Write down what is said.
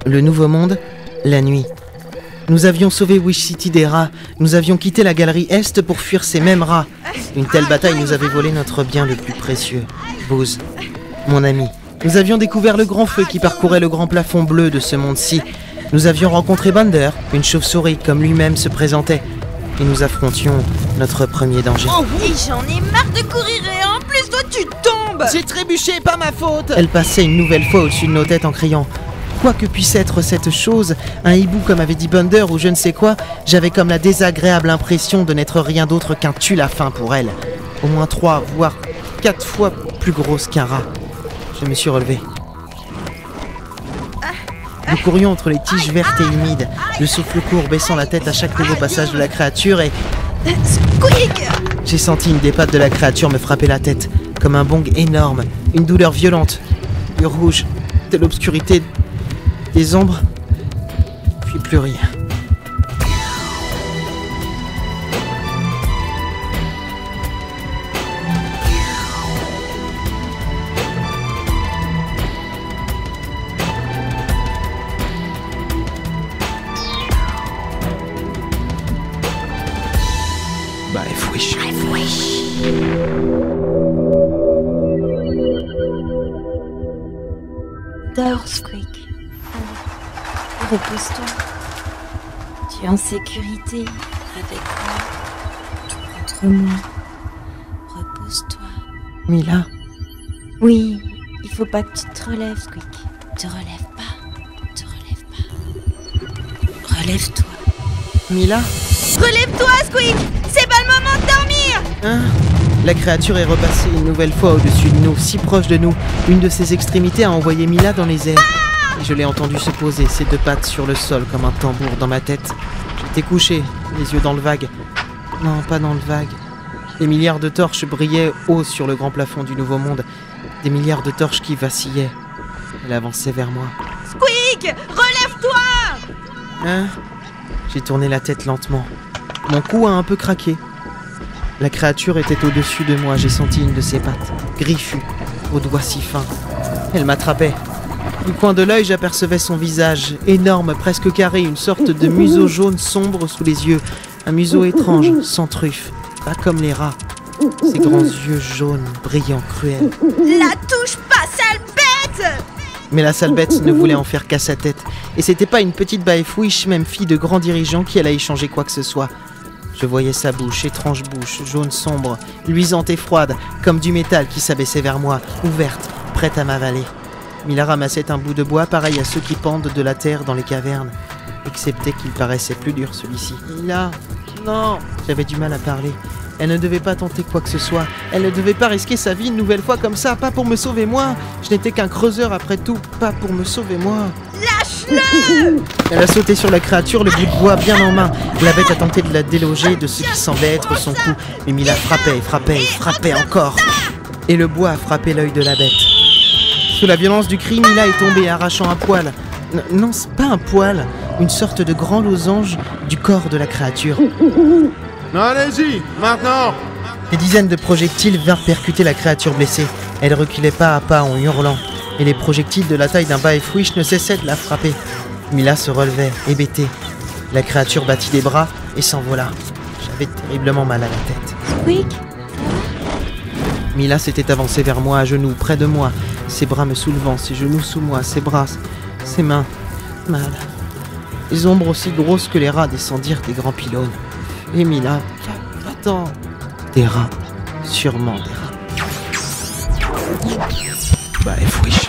Le Nouveau Monde, la nuit. Nous avions sauvé Wish City des rats. Nous avions quitté la galerie Est pour fuir ces mêmes rats. Une telle bataille nous avait volé notre bien le plus précieux, Booz, mon ami. Nous avions découvert le grand feu qui parcourait le grand plafond bleu de ce monde-ci. Nous avions rencontré Bender, une chauve-souris comme lui-même se présentait. Et nous affrontions notre premier danger. Oh oui, j'en ai marre de courir et en plus toi tu tombes. J'ai trébuché, pas ma faute. Elle passait une nouvelle fois au-dessus de nos têtes en criant. Quoi que puisse être cette chose, un hibou comme avait dit Bender ou je ne sais quoi, j'avais comme la désagréable impression de n'être rien d'autre qu'un tue-la-faim pour elle. Au moins 3, voire 4 fois plus grosse qu'un rat. Je me suis relevé. Nous courions entre les tiges vertes et humides, le souffle court baissant la tête à chaque nouveau passage de la créature et... Squeak! J'ai senti une des pattes de la créature me frapper la tête, comme un bong énorme, une douleur violente, du rouge, de l'obscurité, des ombres, puis plus rien. Dors, Squeak. Allez, repose-toi. Tu es en sécurité avec moi, contre moi. Repose-toi. Mila? Oui, il faut pas que tu te relèves, Squeak. Te relève pas. Te relève pas. Relève-toi. Mila? Relève-toi, Squeak! C'est pas le moment de dormir! Hein? La créature est repassée une nouvelle fois au-dessus de nous, si proche de nous. Une de ses extrémités a envoyé Mila dans les airs. Et je l'ai entendu se poser, ses 2 pattes sur le sol comme un tambour dans ma tête. J'étais couché, les yeux dans le vague. Non, pas dans le vague. Des milliards de torches brillaient haut sur le grand plafond du Nouveau Monde. Des milliards de torches qui vacillaient. Elle avançait vers moi. Squeak! Relève-toi! Hein? J'ai tourné la tête lentement. Mon cou a un peu craqué. La créature était au-dessus de moi, j'ai senti une de ses pattes, griffue, aux doigts si fins. Elle m'attrapait. Du coin de l'œil, j'apercevais son visage, énorme, presque carré, une sorte de museau jaune sombre sous les yeux. Un museau étrange, sans truffe, pas comme les rats. Ses grands yeux jaunes, brillants, cruels. La touche pas, sale bête! Mais la sale bête ne voulait en faire qu'à sa tête. Et c'était pas une petite baïfouiche, même fille de grand dirigeant, qui allait échanger quoi que ce soit. Je voyais sa bouche, étrange bouche, jaune sombre, luisante et froide, comme du métal qui s'abaissait vers moi, ouverte, prête à m'avaler. Mila ramassait un bout de bois pareil à ceux qui pendent de la terre dans les cavernes, excepté qu'il paraissait plus dur celui-ci. Mila, non! J'avais du mal à parler. Elle ne devait pas tenter quoi que ce soit. Elle ne devait pas risquer sa vie une nouvelle fois comme ça, pas pour me sauver moi. Je n'étais qu'un creuseur après tout, pas pour me sauver moi. Lâche-le! Elle a sauté sur la créature, le bout de bois bien en main. La bête a tenté de la déloger de ce qui semblait être son cou. Mais Mila frappait, frappait, frappait encore. Et le bois a frappé l'œil de la bête. Sous la violence du cri, Mila est tombée, arrachant un poil. Non, c'est pas un poil, une sorte de grand losange du corps de la créature. Non, allez-y, maintenant! Des dizaines de projectiles vinrent percuter la créature blessée. Elle reculait pas à pas en hurlant. Et les projectiles de la taille d'un baïfouiche ne cessaient de la frapper. Mila se relevait, hébétée. La créature battit des bras et s'envola. J'avais terriblement mal à la tête. Squeak? Mila s'était avancée vers moi à genoux, près de moi, ses bras me soulevant, ses genoux sous moi, ses bras, ses mains. Mal. Les ombres aussi grosses que les rats descendirent des grands pylônes. Et Mila, va-t'en. Des rats, sûrement des rats. Baïfouiche.